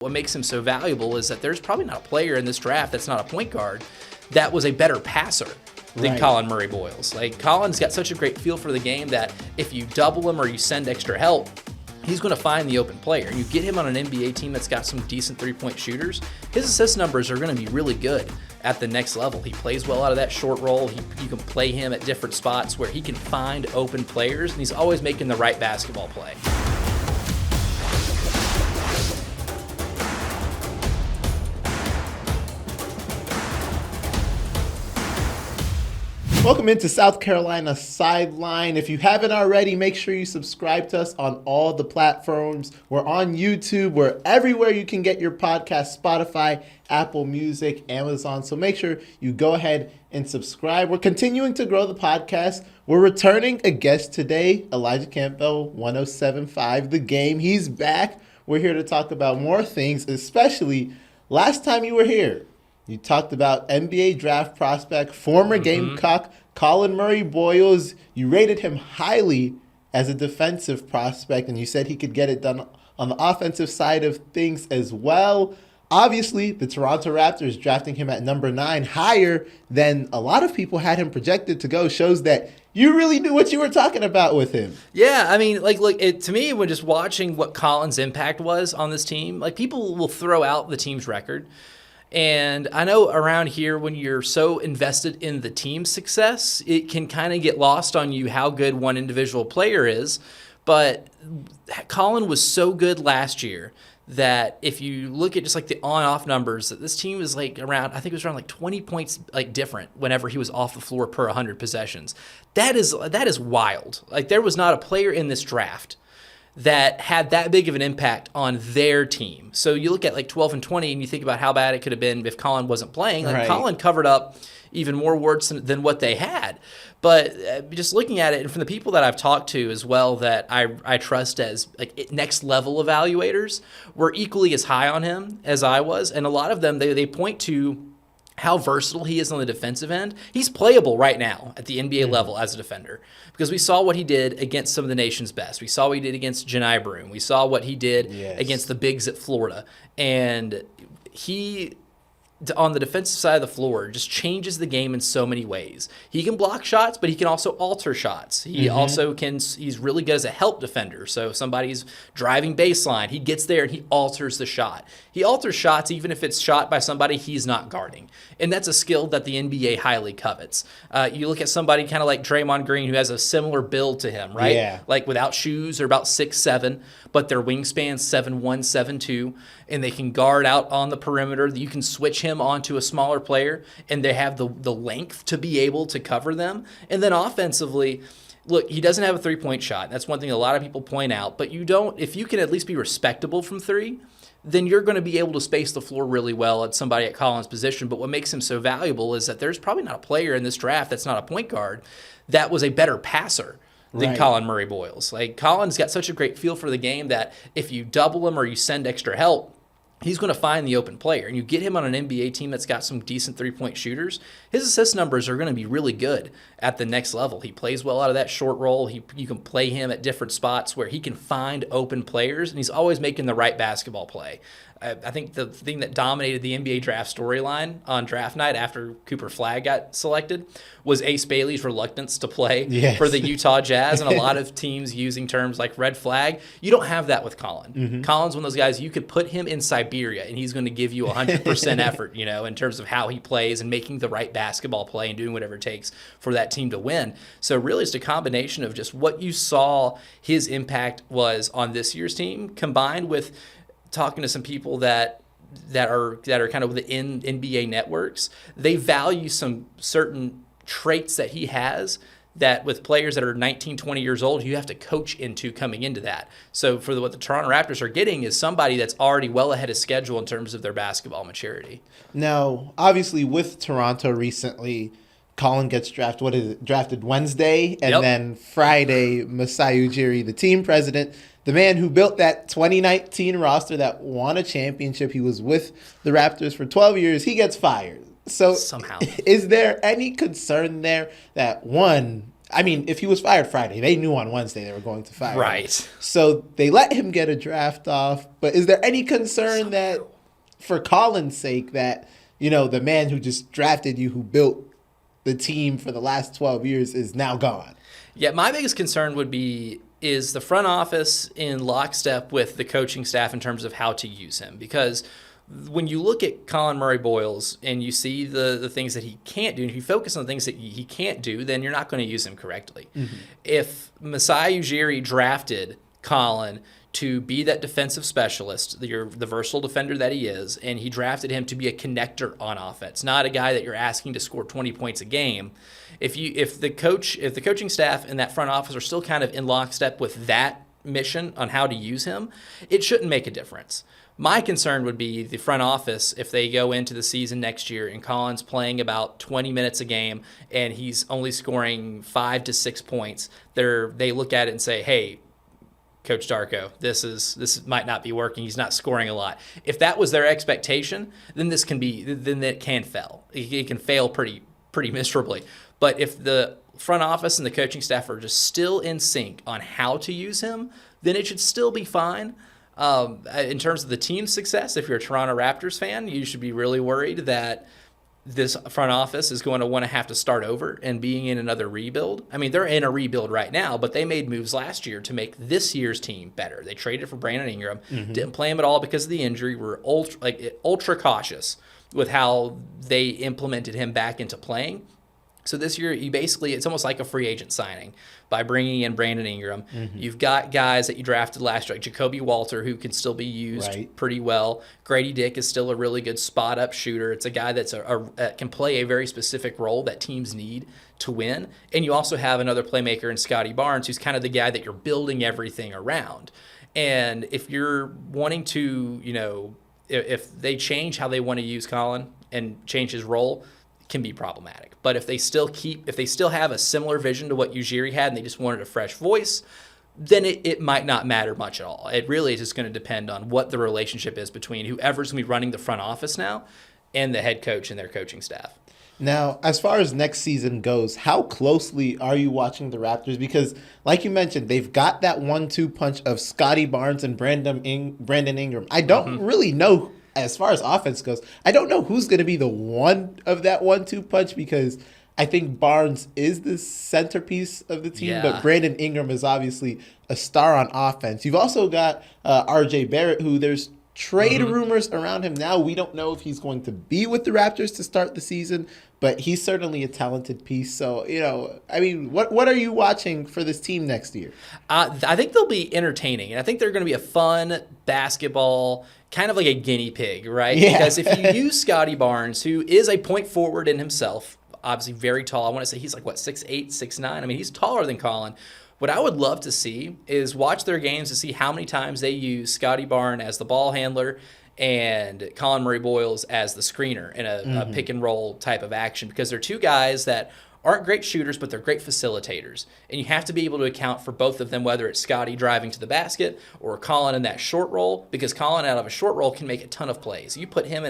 What makes him so valuable is that there's probably not a player in this draft that's not a point guard that was a better passer than Collin Murray-Boyles. Like, Collin's got such a great feel for the game that if you double him or you send extra help, he's going to find the open player. And you get him on an NBA team that's got some decent three-point shooters, his assist numbers are going to be really good at the next level. He plays well out of that short roll. You can play him at different spots where he can find open players, and he's always making the right basketball play. Welcome into South Carolina Sideline. If you haven't already, make sure you subscribe to us on all the platforms. We're on YouTube. We're everywhere you can get your podcast, Spotify, Apple Music, Amazon. So make sure you go ahead and subscribe. We're continuing to grow the podcast. We're returning a guest today, Elijah Campbell, 107.5 The Game. He's back. We're here to talk about more things, especially last time you were here. You talked about NBA draft prospect, former Gamecock, Collin Murray-Boyles. You rated him highly as a defensive prospect, and you said he could get it done on the offensive side of things as well. Obviously, the Toronto Raptors drafting him at number 9, higher than a lot of people had him projected to go, shows that you really knew what you were talking about with him. Yeah, I mean, to me, when just watching what Collin's impact was on this team, people will throw out the team's record. And I know around here, when you're so invested in the team's success, it can kind of get lost on you how good one individual player is. But Collin was so good last year that if you look at just the on-off numbers, that this team is around, I think it was around 20 points different whenever he was off the floor per 100 possessions. That is wild. There was not a player in this draft that had that big of an impact on their team. So you look at 12 and 20 and you think about how bad it could have been if Collin wasn't playing. Collin covered up even more warts than what they had. But just looking at it, and from the people that I've talked to as well that I trust as next level evaluators, were equally as high on him as I was. And a lot of them, they point to how versatile he is on the defensive end. He's playable right now at the NBA level as a defender, because we saw what he did against some of the nation's best. We saw what he did against Janai Broome. We saw what he did against the bigs at Florida. And he, on the defensive side of the floor, just changes the game in so many ways. He can block shots, but he can also alter shots. He also he's really good as a help defender. So if somebody's driving baseline, he gets there and he alters the shot. He alters shots even if it's shot by somebody he's not guarding. And that's a skill that the NBA highly covets. You look at somebody kind of like Draymond Green, who has a similar build to him, right? Yeah. Without shoes, they're about 6'7", but their wingspan's 7'1", 7'2", and they can guard out on the perimeter. You can switch him onto a smaller player, and they have the length to be able to cover them. And then offensively, look, he doesn't have a three-point shot. That's one thing a lot of people point out. But if you can at least be respectable from three, then you're going to be able to space the floor really well at somebody at Collin's position. But what makes him so valuable is that there's probably not a player in this draft that's not a point guard that was a better passer than Collin Murray-Boyles. Collin's got such a great feel for the game that if you double him or you send extra help, he's going to find the open player. And you get him on an NBA team that's got some decent three-point shooters, his assist numbers are going to be really good at the next level. He plays well out of that short roll. You can play him at different spots where he can find open players, and he's always making the right basketball play. I think the thing that dominated the NBA draft storyline on draft night after Cooper Flagg got selected was Ace Bailey's reluctance to play for the Utah Jazz, and a lot of teams using terms like red flag. You don't have that with Collin. Collin's one of those guys, you could put him in Siberia, and he's going to give you 100% effort, in terms of how he plays and making the right basketball play and doing whatever it takes for that team to win. So really it's a combination of just what you saw his impact was on this year's team, combined with talking to some people that are kind of within NBA networks. They value some certain traits that he has that with players that are 19, 20 years old, you have to coach into coming into that. So what the Toronto Raptors are getting is somebody that's already well ahead of schedule in terms of their basketball maturity. Now, obviously with Toronto recently, Collin gets drafted Wednesday, and then Friday, Masai Ujiri, the team president, the man who built that 2019 roster that won a championship, he was with the Raptors for 12 years, he gets fired. So somehow, is there any concern there that, one, I mean, if he was fired Friday, they knew on Wednesday they were going to fire him. Right. So they let him get a draft off. But is there any concern that, for Collin's sake, that, the man who just drafted you, who built the team for the last 12 years, is now gone? Yeah, my biggest concern would be, is the front office in lockstep with the coaching staff in terms of how to use him? Because when you look at Collin Murray-Boyles and you see the things that he can't do, and if you focus on the things that he can't do, then you're not going to use him correctly. Mm-hmm. If Masai Ujiri drafted Collin to be that defensive specialist, the versatile defender that he is, and he drafted him to be a connector on offense, not a guy that you're asking to score 20 points a game. If the coaching staff and that front office are still kind of in lockstep with that mission on how to use him, it shouldn't make a difference. My concern would be the front office if they go into the season next year and Collin's playing about 20 minutes a game and he's only scoring 5 to 6 points. They look at it and say, "Hey, Coach Darko, this might not be working. He's not scoring a lot." If that was their expectation, then it can fail. It can fail pretty miserably. But if the front office and the coaching staff are just still in sync on how to use him, then it should still be fine. In terms of the team's success, if you're a Toronto Raptors fan, you should be really worried that this front office is going to want to have to start over and being in another rebuild. I mean, they're in a rebuild right now, but they made moves last year to make this year's team better. They traded for Brandon Ingram, didn't play him at all because of the injury, were ultra cautious with how they implemented him back into playing. So this year, it's almost like a free agent signing by bringing in Brandon Ingram. Mm-hmm. You've got guys that you drafted last year, like Jacoby Walter, who can still be used pretty well. Grady Dick is still a really good spot-up shooter. It's a guy that's can play a very specific role that teams need to win. And you also have another playmaker in Scotty Barnes, who's kind of the guy that you're building everything around. And if you're wanting to, if they change how they want to use Collin and change his role, can be problematic. But if they still have a similar vision to what Ujiri had and they just wanted a fresh voice, then it might not matter much at all. It really is just going to depend on what the relationship is between whoever's going to be running the front office now and the head coach and their coaching staff. Now, as far as next season goes, how closely are you watching the Raptors? Because, like you mentioned, they've got that 1-2 punch of Scotty Barnes and Brandon Ingram. I don't really know. As far as offense goes, I don't know who's going to be the one of that 1-2 punch, because I think Barnes is the centerpiece of the team, but Brandon Ingram is obviously a star on offense. You've also got RJ Barrett, who there's trade rumors around him now. We don't know if he's going to be with the Raptors to start the season, but he's certainly a talented piece. So, what are you watching for this team next year? I think they'll be entertaining, and I think they're going to be a fun basketball, kind of like a guinea pig, right? Yeah. Because if you use Scotty Barnes, who is a point forward in himself, obviously very tall. I want to say he's like, 6'8", 6'9". I mean, he's taller than Collin. What I would love to see is watch their games to see how many times they use Scotty Barnes as the ball handler and Collin Murray-Boyles as the screener in a pick and roll type of action, because they're two guys that aren't great shooters, but they're great facilitators. And you have to be able to account for both of them, whether it's Scotty driving to the basket or Collin in that short roll, because Collin out of a short roll can make a ton of plays. You put him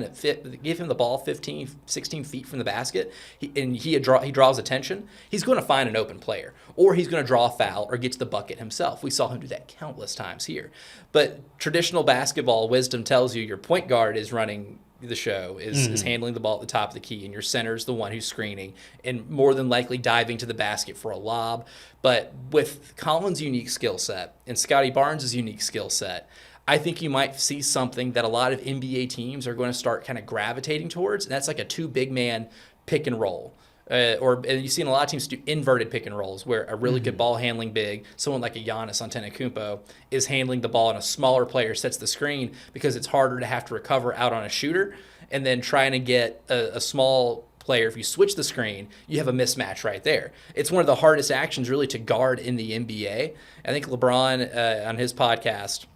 give him the ball 15, 16 feet from the basket, he draws attention, he's going to find an open player, or he's going to draw a foul or get to the bucket himself. We saw him do that countless times here. But traditional basketball wisdom tells you your point guard is running the show, is handling the ball at the top of the key, and your center is the one who's screening and more than likely diving to the basket for a lob. But with Collin's unique skill set and Scotty Barnes' unique skill set, I think you might see something that a lot of NBA teams are going to start kind of gravitating towards, and that's like a two big man pick and roll. And you've seen a lot of teams do inverted pick and rolls, where a really good ball handling big, someone like a Giannis Antetokounmpo, is handling the ball, and a smaller player sets the screen because it's harder to have to recover out on a shooter, and then trying to get a small player. If you switch the screen, you have a mismatch right there. It's one of the hardest actions really to guard in the NBA. I think LeBron on his podcast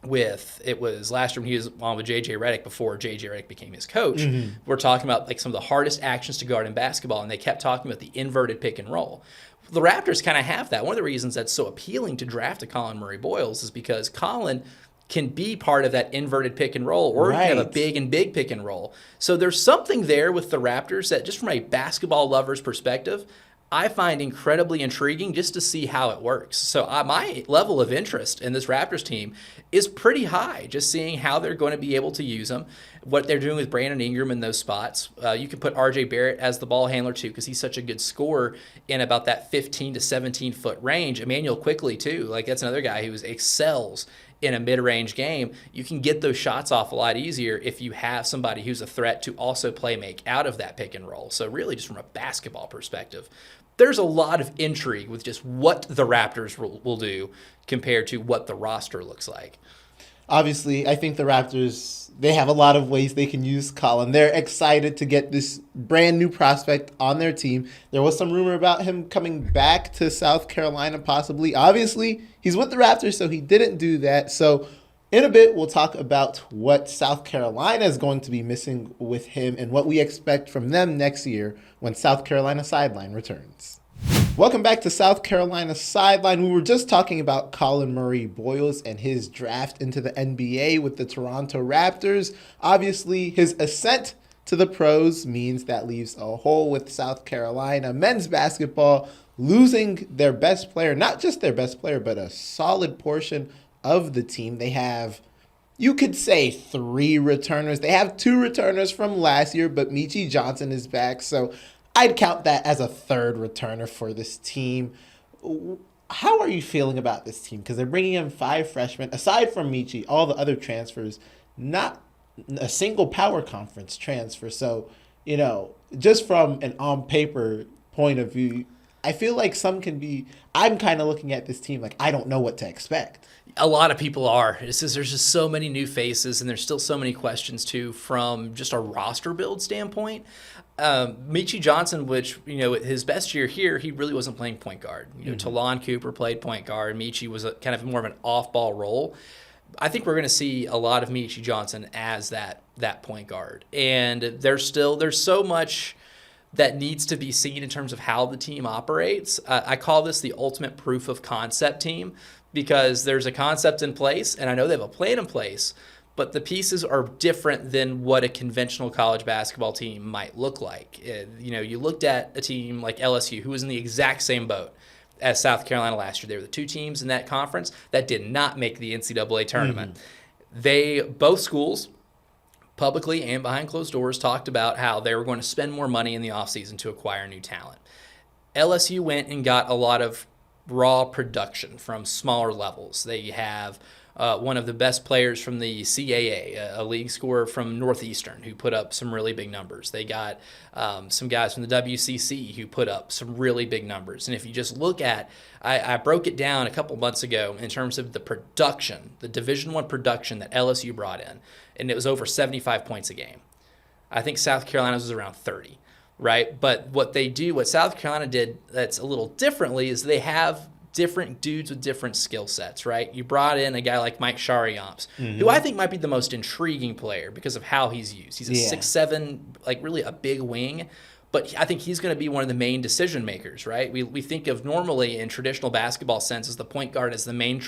last year when he was on with JJ Redick before JJ Redick became his coach. We're talking about like some of the hardest actions to guard in basketball, and they kept talking about the inverted pick and roll. The Raptors kind of have that. One of the reasons that's so appealing to draft a Collin Murray-Boyles is because Collin can be part of that inverted pick and roll, or you can have a big pick and roll. So there's something there with the Raptors that, just from a basketball lover's perspective, I find incredibly intriguing just to see how it works. So my level of interest in this Raptors team is pretty high, just seeing how they're going to be able to use them, what they're doing with Brandon Ingram in those spots. You can put R.J. Barrett as the ball handler too, because he's such a good scorer in about that 15 to 17-foot range. Emmanuel Quickley too, like that's another guy who excels in a mid-range game. You can get those shots off a lot easier if you have somebody who's a threat to also play make out of that pick and roll. So really just from a basketball perspective, there's a lot of intrigue with just what the Raptors will do compared to what the roster looks like. Obviously, I think the Raptors, they have a lot of ways they can use Collin. They're excited to get this brand new prospect on their team. There was some rumor about him coming back to South Carolina possibly. Obviously, he's with the Raptors, so he didn't do that. So in a bit, we'll talk about what South Carolina is going to be missing with him and what we expect from them next year when South Carolina Sideline returns. Welcome back to South Carolina Sideline. We were just talking about Collin Murray-Boyles and his draft into the NBA with the Toronto Raptors. Obviously, his ascent to the pros means that leaves a hole with South Carolina men's basketball, losing their best player, not just their best player, but a solid portion of the team. They have, you could say, 3 returners. They have 2 returners from last year, but Meechie Johnson is back, so I'd count that as a 3rd returner for this team. How are you feeling about this team? Because they're bringing in 5 freshmen. Aside from Meechie, all the other transfers, not a single power conference transfer. So, just from an on-paper point of view, I feel like I'm kind of looking at this team like I don't know what to expect. A lot of people are. It's just, there's just so many new faces, and there's still so many questions, too, from just a roster build standpoint. Meechie Johnson, which, his best year here, he really wasn't playing point guard. Talon Cooper played point guard. Meechie was kind of more of an off-ball role. I think we're going to see a lot of Meechie Johnson as that point guard. And there's so much that needs to be seen in terms of how the team operates. I call this the ultimate proof of concept team, because there's a concept in place, and I know they have a plan in place, but the pieces are different than what a conventional college basketball team might look like. You looked at a team like LSU, who was in the exact same boat as South Carolina last year. They were the 2 teams in that conference that did not make the NCAA tournament. Both schools, publicly and behind closed doors, talked about how they were going to spend more money in the offseason to acquire new talent. LSU went and got a lot of raw production from smaller levels. They have one of the best players from the CAA, a league scorer from Northeastern, who put up some really big numbers. They got some guys from the WCC who put up some really big numbers. And if you just look at, I broke it down a couple months ago in terms of the production, the Division I production that LSU brought in, and it was over 75 points a game. I think South Carolina's was around 30. Right? But what South Carolina did that's a little differently is they have different dudes with different skill sets, right? You brought in a guy like Mike Shariamps, who I think might be the most intriguing player because of how he's used. He's a 6'7", like really a big wing, but I think he's going to be one of the main decision makers, right? We think of normally in traditional basketball sense as the point guard as the main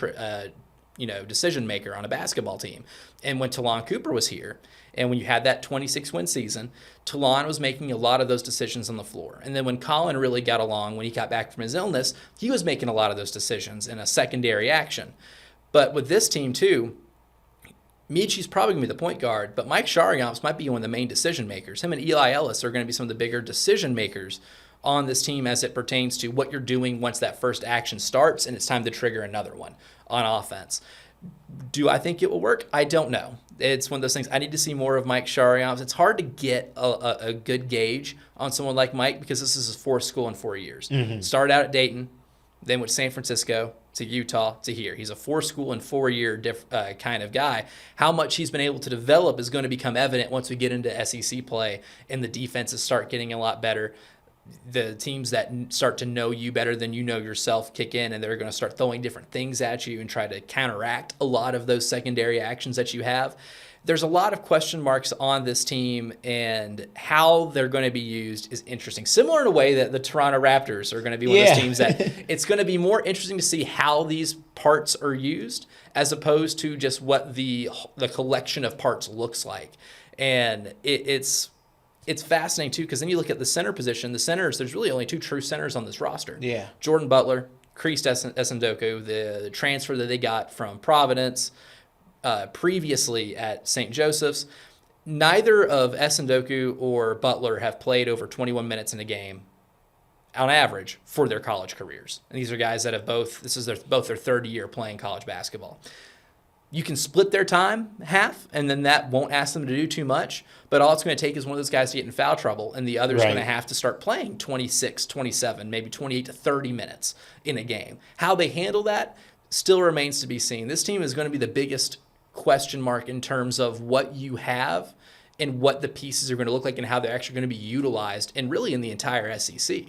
decision maker on a basketball team. And when Talon Cooper was here, and when you had that 26-win season, Talon was making a lot of those decisions on the floor. And then when Collin really got along, when he got back from his illness, he was making a lot of those decisions in a secondary action. But with this team, too, Meechie's probably going to be the point guard, but Mike Shariamps might be one of the main decision makers. Him and Eli Ellis are going to be some of the bigger decision makers on this team as it pertains to what you're doing once that first action starts and it's time to trigger another one on offense. Do I think it will work? I don't know. It's one of those things. I need to see more of Mike Shariamps. It's hard to get a good gauge on someone like Mike because this is his 4th school in 4 years. Started out at Dayton, then went to San Francisco, to Utah, to here. He's a 4 school and 4 year kind of guy. How much he's been able to develop is going to become evident once we get into SEC play and the defenses start getting a lot better. The teams that start to know you better than you know yourself kick in, and they're going to start throwing different things at you and try to counteract a lot of those secondary actions that you have. There's a lot of question marks on this team, and how they're going to be used is interesting. Similar in a way that the Toronto Raptors are going to be one of those teams that it's going to be more interesting to see how these parts are used as opposed to just what the collection of parts looks like. And it's it's fascinating, too, because then you look at the center position. The centers, there's really only 2 true centers on this roster. Yeah. Jordan Butler, Kreese Esendoku, the transfer that they got from Providence, previously at St. Joseph's. Neither of Esendoku or Butler have played over 21 minutes in a game on average for their college careers. And these are guys that have both their third year playing college basketball. You can split their time half, and then that won't ask them to do too much. But all it's going to take is one of those guys to get in foul trouble, and the other's going to have to start playing 26, 27, maybe 28 to 30 minutes in a game. How they handle that still remains to be seen. This team is going to be the biggest question mark in terms of what you have and what the pieces are going to look like and how they're actually going to be utilized, and really in the entire SEC.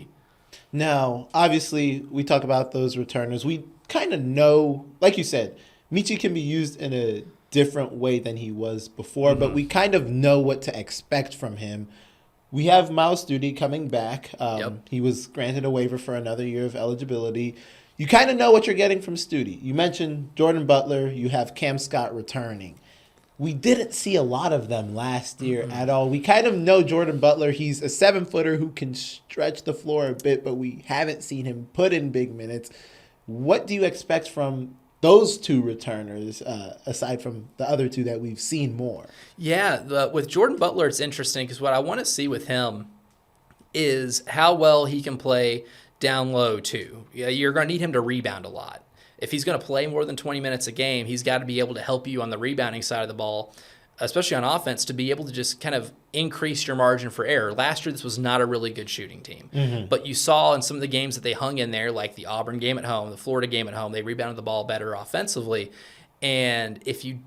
Now, obviously, we talk about those returners. We kind of know, like you said, Michi can be used in a different way than he was before, but we kind of know what to expect from him. We have Miles Studi coming back. He was granted a waiver for another year of eligibility. You kind of know what you're getting from Studi. You mentioned Jordan Butler. You have Cam Scott returning. We didn't see a lot of them last year at all. We kind of know Jordan Butler. He's a 7-footer who can stretch the floor a bit, but we haven't seen him put in big minutes. What do you expect from those 2 returners, aside from the other 2 that we've seen more? Yeah, with Jordan Butler, it's interesting because what I want to see with him is how well he can play down low, too. You're going to need him to rebound a lot. If he's going to play more than 20 minutes a game, he's got to be able to help you on the rebounding side of the ball, especially on offense, to be able to just kind of increase your margin for error. Last year, this was not a really good shooting team. But you saw in some of the games that they hung in there, like the Auburn game at home, the Florida game at home, they rebounded the ball better offensively. And if you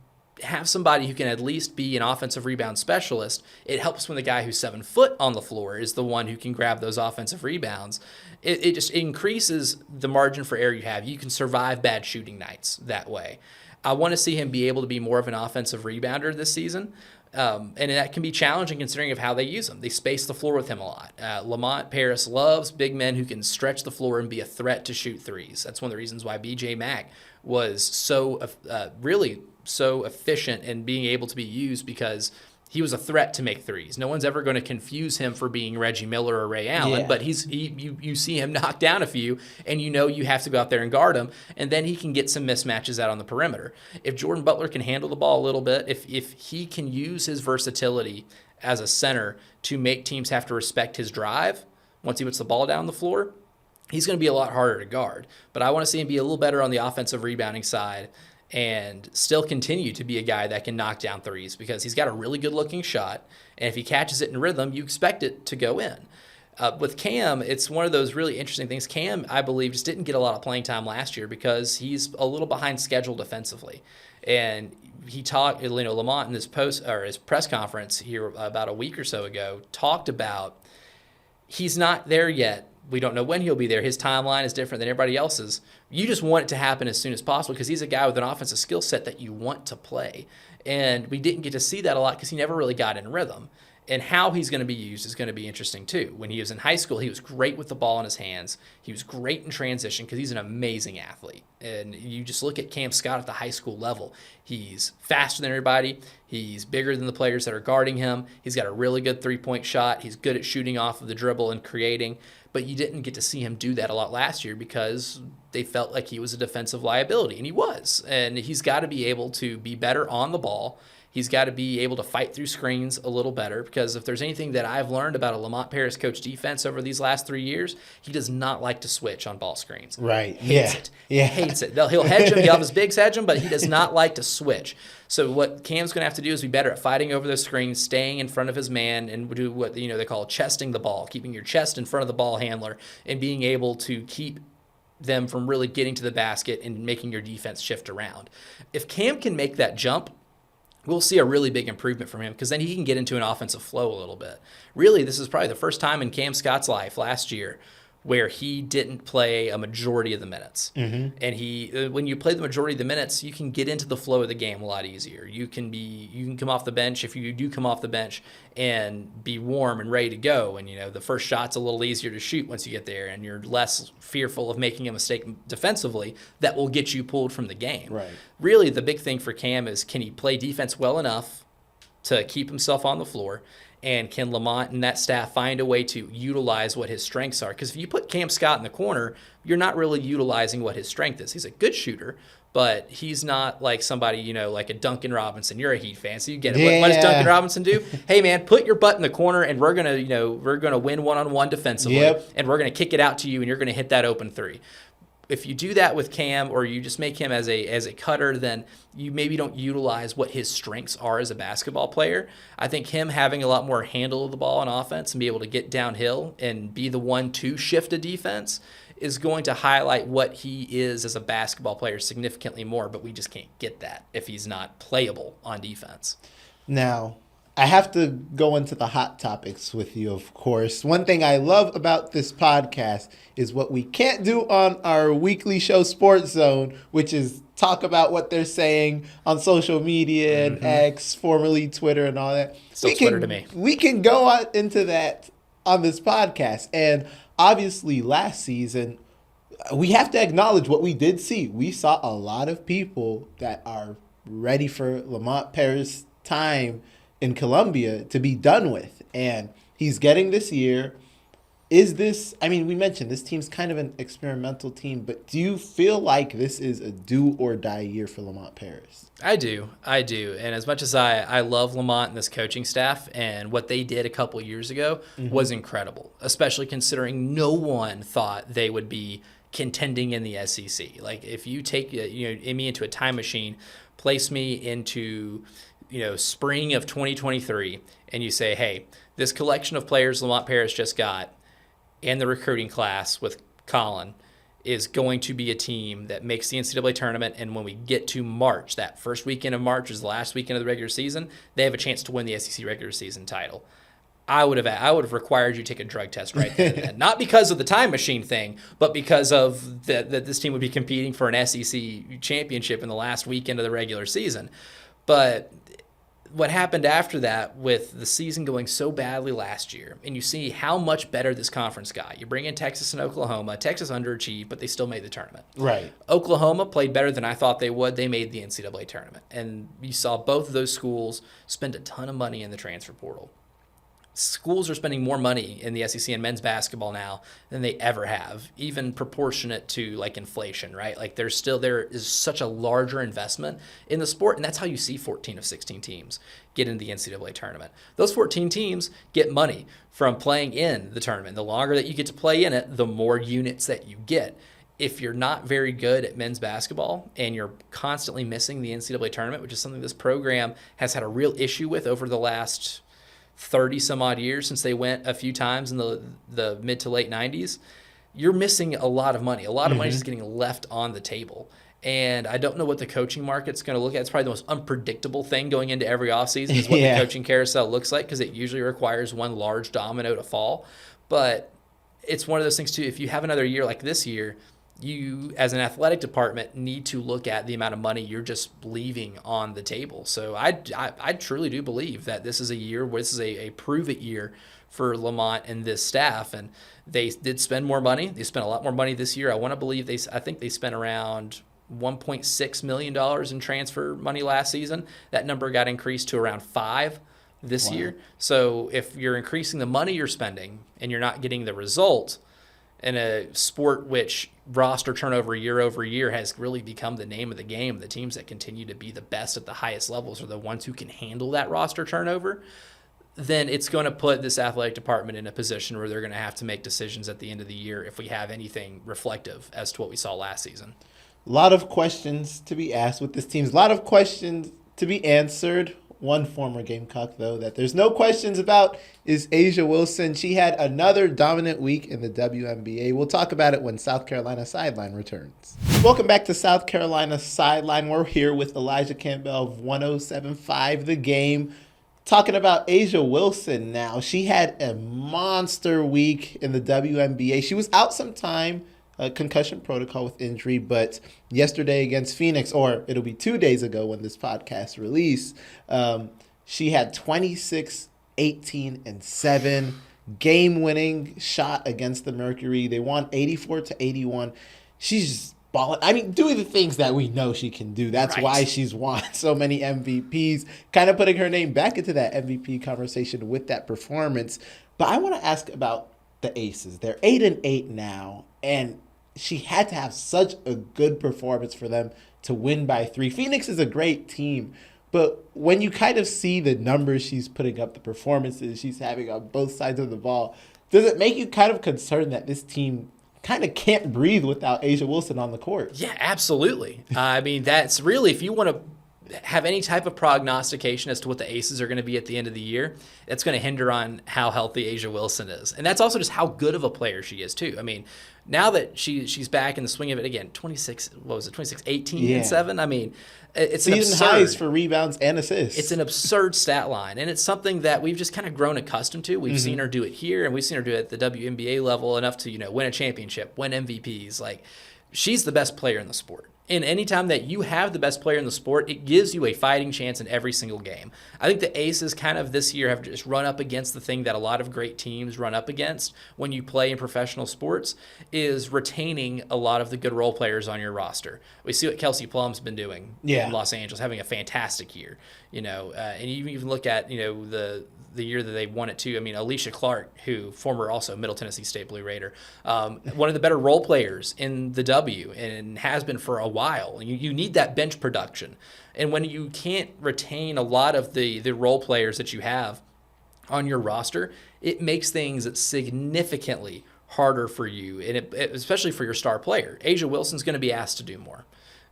have somebody who can at least be an offensive rebound specialist, it helps when the guy who's 7 foot on the floor is the one who can grab those offensive rebounds. It just increases the margin for error you have. You can survive bad shooting nights that way. I want to see him be able to be more of an offensive rebounder this season. And that can be challenging considering of how they use him. They space the floor with him a lot. Lamont Paris loves big men who can stretch the floor and be a threat to shoot threes. That's one of the reasons why B.J. Mack was so really so efficient in being able to be used, because he was a threat to make threes. No one's ever going to confuse him for being Reggie Miller or Ray Allen, but you see him knock down a few, and you know you have to go out there and guard him, and then he can get some mismatches out on the perimeter. If Jordan Butler can handle the ball a little bit, if he can use his versatility as a center to make teams have to respect his drive once he puts the ball down the floor, he's going to be a lot harder to guard. But I want to see him be a little better on the offensive rebounding side and still continue to be a guy that can knock down threes, because he's got a really good-looking shot, and if he catches it in rhythm, you expect it to go in. With Cam, it's one of those really interesting things. Cam, I believe, just didn't get a lot of playing time last year because he's a little behind schedule defensively. And he talked, Lamont in his press conference here about a week or so ago talked about he's not there yet. We don't know when he'll be there. His timeline is different than everybody else's. You just want it to happen as soon as possible because he's a guy with an offensive skill set that you want to play. And we didn't get to see that a lot because he never really got in rhythm. And how he's going to be used is going to be interesting, too. When he was in high school, he was great with the ball in his hands. He was great in transition because he's an amazing athlete. And you just look at Cam Scott at the high school level. He's faster than everybody. He's bigger than the players that are guarding him. He's got a really good three-point shot. He's good at shooting off of the dribble and creating. But you didn't get to see him do that a lot last year because they felt like he was a defensive liability, and he was. And he's got to be able to be better on the ball. He's got to be able to fight through screens a little better, because if there's anything that I've learned about a Lamont Paris coach defense over these last 3 years, he does not like to switch on ball screens. Right. Hates it. Yeah. Hates it. He'll hedge him. He'll have his bigs hedge him, but he does not like to switch. So what Cam's going to have to do is be better at fighting over those screens, staying in front of his man, and do what they call chesting the ball, keeping your chest in front of the ball handler, and being able to keep them from really getting to the basket and making your defense shift around. If Cam can make that jump, we'll see a really big improvement from him, because then he can get into an offensive flow a little bit. Really, this is probably the first time in Cam Scott's life last year where he didn't play a majority of the minutes. Mm-hmm. And when you play the majority of the minutes, you can get into the flow of the game a lot easier. You can come off the bench, if you do come off the bench, and be warm and ready to go. And the first shot's a little easier to shoot once you get there, and you're less fearful of making a mistake defensively that will get you pulled from the game. Right. Really, the big thing for Cam is, can he play defense well enough to keep himself on the floor? And can Lamont and that staff find a way to utilize what his strengths are? Because if you put Cam Scott in the corner, you're not really utilizing what his strength is. He's a good shooter, but he's not like somebody, like a Duncan Robinson. You're a Heat fan, so you get it. Yeah. What does Duncan Robinson do? Hey, man, put your butt in the corner, and we're gonna win one-on-one defensively, and we're gonna kick it out to you, and you're gonna hit that open three. If you do that with Cam, or you just make him as a cutter, then you maybe don't utilize what his strengths are as a basketball player. I think him having a lot more handle of the ball on offense and be able to get downhill and be the one to shift a defense is going to highlight what he is as a basketball player significantly more, but we just can't get that if he's not playable on defense. Now, I have to go into the hot topics with you, of course. One thing I love about this podcast is what we can't do on our weekly show, Sports Zone, which is talk about what they're saying on social media and X, formerly Twitter and all that. Still Twitter to me. We can go out into that on this podcast. And obviously last season, we have to acknowledge what we did see. We saw a lot of people that are ready for Lamont Paris' time in Columbia to be done with. And he's getting this year. We mentioned this team's kind of an experimental team, but do you feel like this is a do or die year for Lamont Paris? I do. And as much as I love Lamont and this coaching staff, and what they did a couple years ago was incredible, especially considering no one thought they would be contending in the SEC. Like, if you take me into a time machine, place me into spring of 2023, and you say, hey, this collection of players Lamont Paris just got and the recruiting class with Collin is going to be a team that makes the NCAA tournament, and when we get to March, that first weekend of March is the last weekend of the regular season, they have a chance to win the SEC regular season title. I would have required you to take a drug test right there and then. Not because of the time machine thing, but because of that this team would be competing for an SEC championship in the last weekend of the regular season. But what happened after that, with the season going so badly last year, and you see how much better this conference got. You bring in Texas and Oklahoma. Texas underachieved, but they still made the tournament. Right. Oklahoma played better than I thought they would. They made the NCAA tournament. And you saw both of those schools spend a ton of money in the transfer portal. Schools are spending more money in the SEC and men's basketball now than they ever have, even proportionate to like inflation, right? Like there is such a larger investment in the sport, and that's how you see 14 of 16 teams get into the NCAA tournament. Those 14 teams get money from playing in the tournament. The longer that you get to play in it, the more units that you get. If you're not very good at men's basketball and you're constantly missing the NCAA tournament, which is something this program has had a real issue with over the last 30 some odd years since they went a few times in the mid to late 90s, you're missing a lot of money. A lot of money is just getting left on the table. And I don't know what the coaching market's going to look at. It's probably the most unpredictable thing going into every offseason is what the coaching carousel looks like, because it usually requires one large domino to fall. But it's one of those things, too, if you have another year like this year, you, as an athletic department, need to look at the amount of money you're just leaving on the table. So I truly do believe that this is a year where this is a prove-it year for Lamont and this staff. And they did spend more money. They spent a lot more money this year. I want to believe I think they spent around $1.6 million in transfer money last season. That number got increased to around $5 million this year. So if you're increasing the money you're spending and you're not getting the result in a sport which roster turnover year over year has really become the name of the game, the teams that continue to be the best at the highest levels are the ones who can handle that roster turnover, then it's going to put this athletic department in a position where they're going to have to make decisions at the end of the year if we have anything reflective as to what we saw last season. A lot of questions to be asked with this team. A lot of questions to be answered. One former Gamecock, though, that there's no questions about is A'ja Wilson. She had another dominant week in the WNBA. We'll talk about it when South Carolina Sideline returns. Welcome back to South Carolina Sideline. We're here with Elijah Campbell of 107.5 The Game, talking about A'ja Wilson now. She had a monster week in the WNBA. She was out some time, concussion protocol with injury, but yesterday against Phoenix, or it'll be 2 days ago when this podcast released, she had 26, 18, and 7 game-winning shot against the Mercury. They won 84-81. She's balling. I mean, doing the things that we know she can do. That's Right. why she's won so many MVPs, kind of putting her name back into that MVP conversation with that performance. But I want to ask about the Aces. They're 8-8 now, and she had to have such a good performance for them to win by 3. Phoenix is a great team, but when you kind of see the numbers she's putting up, the performances she's having on both sides of the ball, does it make you kind of concerned that this team kind of can't breathe without A'ja Wilson on the court? Yeah, absolutely. I mean, that's really, if you want to have any type of prognostication as to what the Aces are going to be at the end of the year, it's going to hinder on how healthy A'ja Wilson is. And that's also just how good of a player she is, too. I mean, now that she's back in the swing of it again, 26, 18 and 7? I mean, it's an season absurd highs for rebounds and assists. It's an absurd stat line, and it's something that we've just kind of grown accustomed to. We've seen her do it here, and we've seen her do it at the WNBA level enough to, win a championship, win MVPs. Like, she's the best player in the sport. And anytime that you have the best player in the sport, it gives you a fighting chance in every single game. I think the Aces kind of this year have just run up against the thing that a lot of great teams run up against when you play in professional sports, is retaining a lot of the good role players on your roster. We see what Kelsey Plum's been doing in Los Angeles, having a fantastic year. And you even look at, the year that they won it too. I mean, Alicia Clark, who former also Middle Tennessee State Blue Raider, one of the better role players in the W and has been for a while. You need that bench production. And when you can't retain a lot of the role players that you have on your roster, it makes things significantly harder for you, and especially for your star player. A'ja Wilson's going to be asked to do more.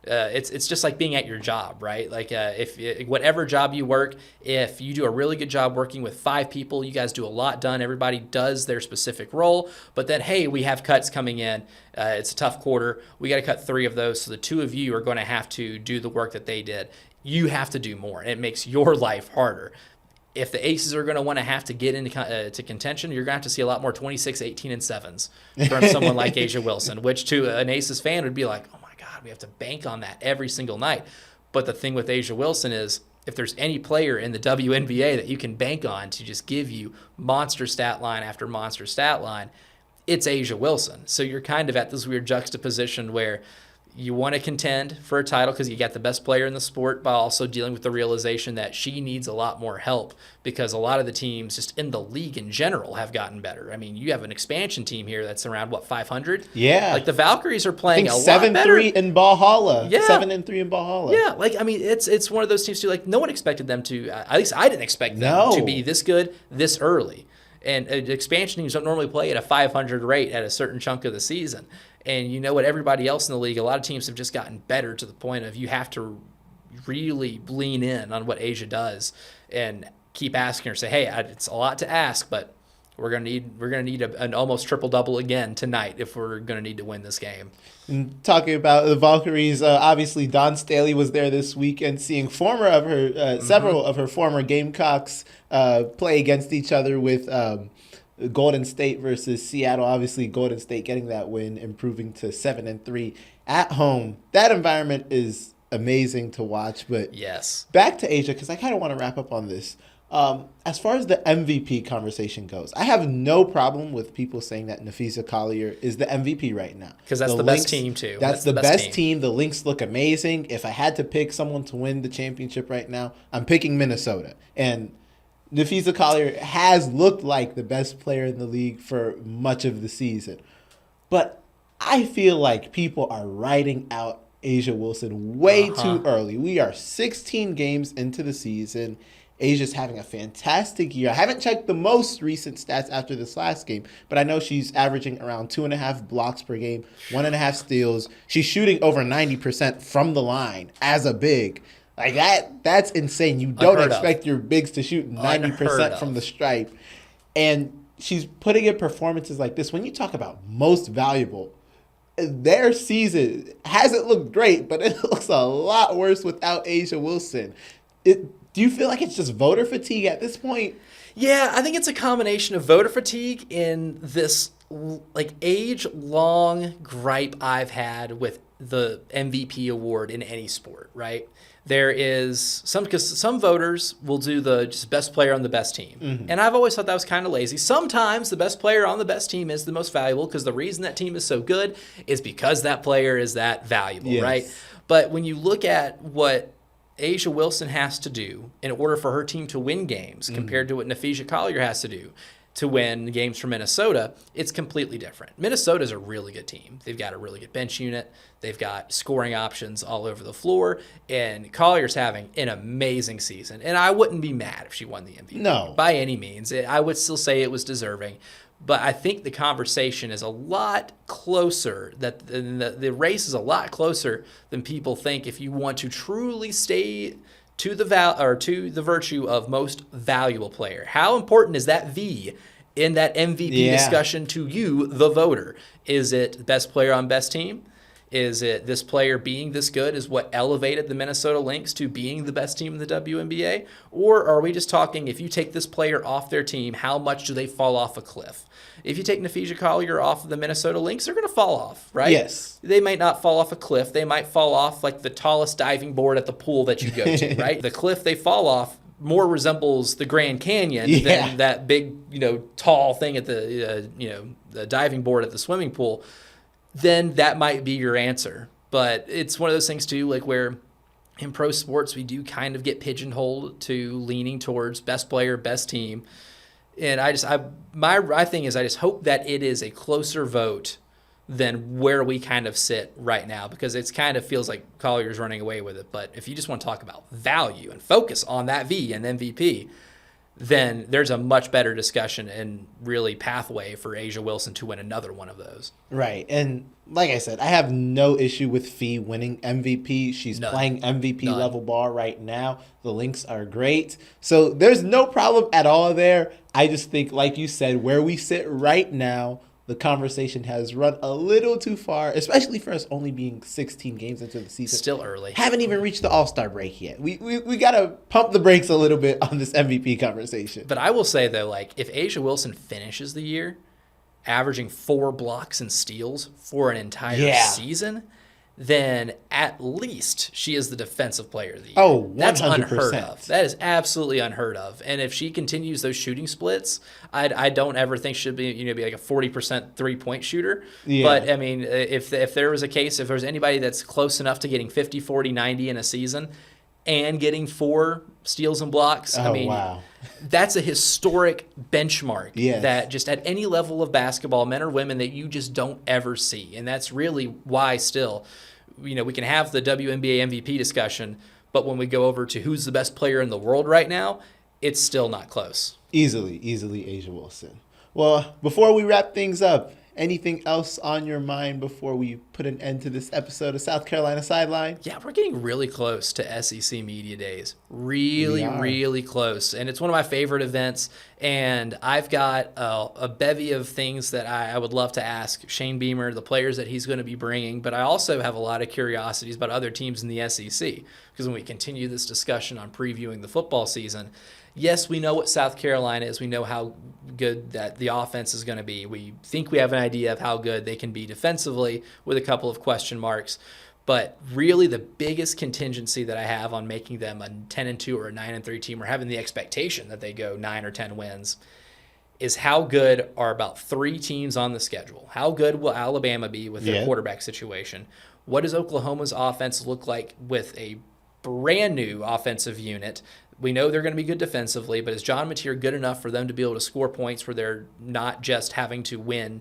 It's just like being at your job, right? Like if whatever job you work, if you do a really good job working with 5 people, you guys do a lot done. Everybody does their specific role, but then, hey, we have cuts coming in. It's a tough quarter. We got to cut 3 of those. So the 2 of you are going to have to do the work that they did. You have to do more, and it makes your life harder. If the Aces are going to want to have to get into to contention, you're going to have to see a lot more 26, 18, and 7s from someone like A'ja Wilson, which to an Aces fan would be like, oh my God, we have to bank on that every single night. But the thing with A'ja Wilson is, if there's any player in the WNBA that you can bank on to just give you monster stat line after monster stat line, it's A'ja Wilson. So you're kind of at this weird juxtaposition where you want to contend for a title because you got the best player in the sport, but also dealing with the realization that she needs a lot more help because a lot of the teams just in the league in general have gotten better. I mean, you have an expansion team here that's around, 500? Yeah. Like the Valkyries are playing a lot 7-3 better. in Valhalla. Yeah. 7-3 in Valhalla. Yeah, it's one of those teams too. Like no one expected them to. At least I didn't expect them to be this good this early. And expansion teams don't normally play at a 500 rate at a certain chunk of the season. And you know what? Everybody else in the league, a lot of teams have just gotten better to the point of you have to really lean in on what A'ja does and keep asking her. Say, hey, it's a lot to ask, but we're gonna need an almost triple double again tonight if we're gonna need to win this game. And talking about the Valkyries, obviously Dawn Staley was there this weekend, seeing several of her former Gamecocks play against each other with Golden State versus Seattle. Obviously, Golden State getting that win, improving to 7-3 at home. That environment is amazing to watch. But yes, back to A'ja, because I kind of want to wrap up on this. As far as the MVP conversation goes, I have no problem with people saying that Napheesa Collier is the MVP right now. Because that's the best team, too. That's the best team. The Lynx look amazing. If I had to pick someone to win the championship right now, I'm picking Minnesota. And Napheesa Collier has looked like the best player in the league for much of the season. But I feel like people are writing out A'ja Wilson way too early. We are 16 games into the season. Asia's having a fantastic year. I haven't checked the most recent stats after this last game, but I know she's averaging around 2.5 blocks per game, 1.5 steals. She's shooting over 90% from the line as a big. Like that's insane. You don't expect your bigs to shoot 90% from the stripe. And she's putting in performances like this. When you talk about most valuable, their season hasn't looked great, but it looks a lot worse without A'ja Wilson. Do you feel like it's just voter fatigue at this point? Yeah, I think it's a combination of voter fatigue and this like age-long gripe I've had with the MVP award in any sport, right? There is because some voters will do the just best player on the best team. And I've always thought that was kind of lazy. Sometimes the best player on the best team is the most valuable because the reason that team is so good is because that player is that valuable, right? But when you look at what A'ja Wilson has to do in order for her team to win games compared to what Napheesa Collier has to do to win games for Minnesota, it's completely different. Minnesota's a really good team. They've got a really good bench unit. They've got scoring options all over the floor. And Collier's having an amazing season. And I wouldn't be mad if she won the MVP. No. By any means. I would still say it was deserving. But I think the conversation is a lot closer, that the race is a lot closer than people think if you want to truly stay to the virtue of most valuable player. How important is that V in that MVP discussion to you, the voter? Is it best player on best team? Is it this player being this good is what elevated the Minnesota Lynx to being the best team in the WNBA? Or are we just talking, if you take this player off their team, how much do they fall off a cliff? If you take Napheesa Collier off of the Minnesota Lynx, they're going to fall off, right? Yes. They might not fall off a cliff. They might fall off like the tallest diving board at the pool that you go to, right? The cliff they fall off more resembles the Grand Canyon than that big, tall thing at the, the diving board at the swimming pool. Then that might be your answer. But it's one of those things, too, like where in pro sports we do kind of get pigeonholed to leaning towards best player, best team. And my thing is I just hope that it is a closer vote than where we kind of sit right now, because it's kind of feels like Collier's running away with it. But if you just want to talk about value and focus on that V and MVP, then there's a much better discussion and really pathway for A'ja Wilson to win another one of those. Right. And like I said, I have no issue with Fee winning MVP. She's playing MVP level ball right now. The Lynx are great. So there's no problem at all there. I just think, like you said, where we sit right now, the conversation has run a little too far, especially for us only being 16 games into the season. Still early. Haven't even reached the All-Star break yet. We got to pump the brakes a little bit on this MVP conversation. But I will say, though, like if A'ja Wilson finishes the year averaging 4 blocks and steals for an entire season, then at least she is the defensive player of the year. Oh, 100%. That's unheard of. That is absolutely unheard of. And if she continues those shooting splits, I don't ever think she'll be like a 40% three-point shooter. Yeah. But I mean, if there was a case, if there's anybody that's close enough to getting 50, 40, 90 in a season and getting 4 steals and blocks, that's a historic benchmark that just at any level of basketball, men or women, that you just don't ever see. And that's really why still, we can have the WNBA MVP discussion, but when we go over to who's the best player in the world right now, it's still not close. Easily A'ja Wilson. Well, before we wrap things up, anything else on your mind before we put an end to this episode of South Carolina Sideline? Yeah, we're getting really close to SEC Media Days. Really close. And it's one of my favorite events. And I've got a bevy of things that I would love to ask Shane Beamer, the players that he's going to be bringing. But I also have a lot of curiosities about other teams in the SEC. Because when we continue this discussion on previewing the football season, yes, we know what South Carolina is. We know how good that the offense is going to be. We think we have an idea of how good they can be defensively with a couple of question marks. But really the biggest contingency that I have on making them a 10-2 or a 9-3 team, or having the expectation that they go 9 or 10 wins, is how good are about 3 teams on the schedule. How good will Alabama be with their quarterback situation? What does Oklahoma's offense look like with a brand new offensive unit? We know they're going to be good defensively, but is John Mateer good enough for them to be able to score points where they're not just having to win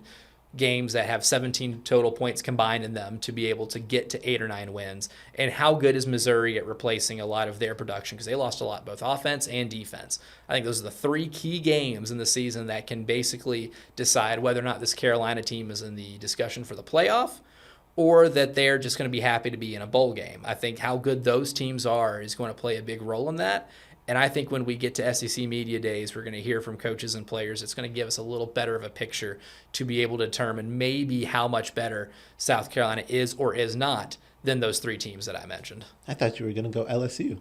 games that have 17 total points combined in them to be able to get to 8 or 9 wins? And how good is Missouri at replacing a lot of their production? Because they lost a lot, both offense and defense. I think those are the 3 key games in the season that can basically decide whether or not this Carolina team is in the discussion for the playoff, or that they're just going to be happy to be in a bowl game. I think how good those teams are is going to play a big role in that. And I think when we get to SEC Media Days, we're going to hear from coaches and players. It's going to give us a little better of a picture to be able to determine maybe how much better South Carolina is or is not than those 3 teams that I mentioned. I thought you were going to go LSU.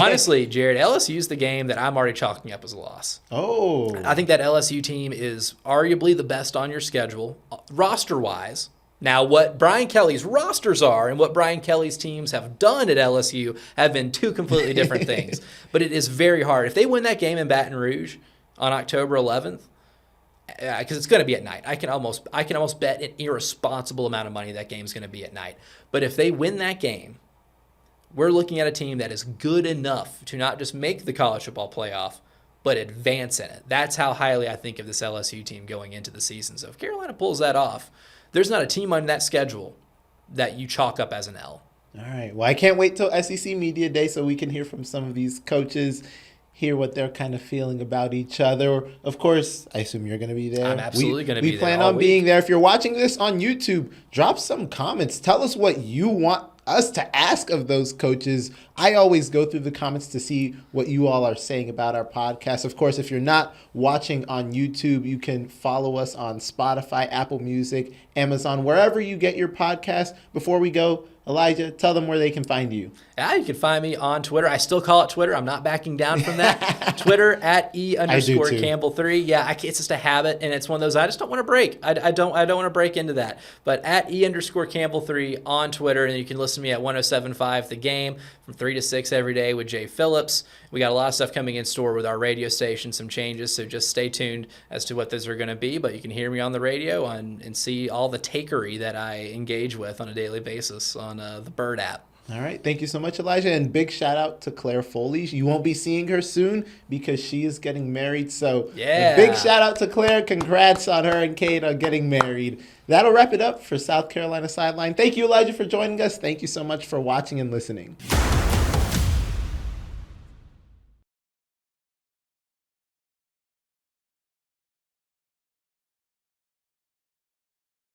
Honestly, Jared, LSU is the game that I'm already chalking up as a loss. Oh. I think that LSU team is arguably the best on your schedule, roster-wise. Now, what Brian Kelly's rosters are and what Brian Kelly's teams have done at LSU have been two completely different things. But it is very hard. If they win that game in Baton Rouge on October 11th, because it's going to be at night, I can almost bet an irresponsible amount of money that game's going to be at night. But if they win that game, we're looking at a team that is good enough to not just make the college football playoff, but advance in it. That's how highly I think of this LSU team going into the season. So if Carolina pulls that off, there's not a team on that schedule that you chalk up as an L. All right. Well, I can't wait till SEC Media Day so we can hear from some of these coaches, hear what they're kind of feeling about each other. Of course, I assume you're going to be there. I'm absolutely going to be there. We plan on being there. If you're watching this on YouTube, drop some comments. Tell us what you want us to ask of those coaches. I always go through the comments to see what you all are saying about our podcast. Of course, if you're not watching on YouTube, you can follow us on Spotify, Apple Music, Amazon, wherever you get your podcast. Before we go, Elijah, tell them where they can find you. Yeah, you can find me on Twitter. I still call it Twitter. I'm not backing down from that. Twitter at @E_Campbell3. Yeah, it's just a habit, and it's one of those I just don't want to break. I don't want to break into that. But at @E_Campbell3 on Twitter, and you can listen to me at 107.5 The Game from 3 to 6 every day with Jay Phillips. We got a lot of stuff coming in store with our radio station, some changes, so just stay tuned as to what those are going to be. But you can hear me on the radio and see all the takery that I engage with on a daily basis on the Bird app. All right. Thank you so much, Elijah. And big shout out to Claire Foley. You won't be seeing her soon because she is getting married. So yeah, big shout out to Claire. Congrats on her and Kate on getting married. That'll wrap it up for South Carolina Sideline. Thank you, Elijah, for joining us. Thank you so much for watching and listening.